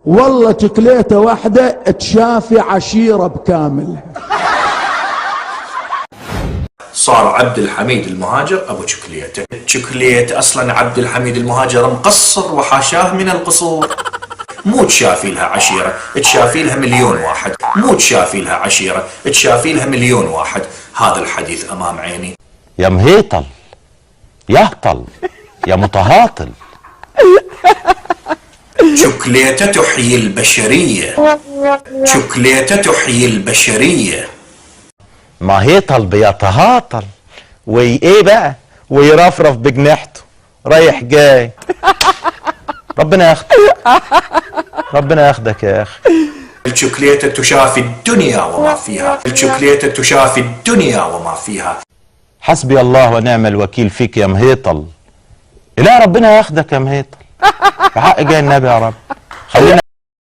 والله شكليته واحدة تشافي عشيرة بكامل. صار عبد الحميد المهاجر ابو شكليته. شكليت اصلا عبد الحميد المهاجر مقصر وحاشاه من القصور. مو تشافي لها عشيره، تشافي لها مليون واحد. مو تشافي لها عشيره، تشافي لها مليون واحد. هذا الحديث امام عيني. يا مهيطل، يهطل، يا متهاطل. شكليته تحيي البشريه. شكليته تحيي البشريه. مهيطل بيتهاطل ايه بقى، ويرفرف بجناحته رايح جاي. ربنا ياخدك، ربنا ياخدك يا اخي. الشكليته تشافي الدنيا وما فيها. الشكليته تشافي الدنيا وما فيها. حسبي الله ونعم الوكيل فيك يا مهيطل. لا ربنا ياخدك يا مهيطل، بحق جاي النبي يا رب. خلينا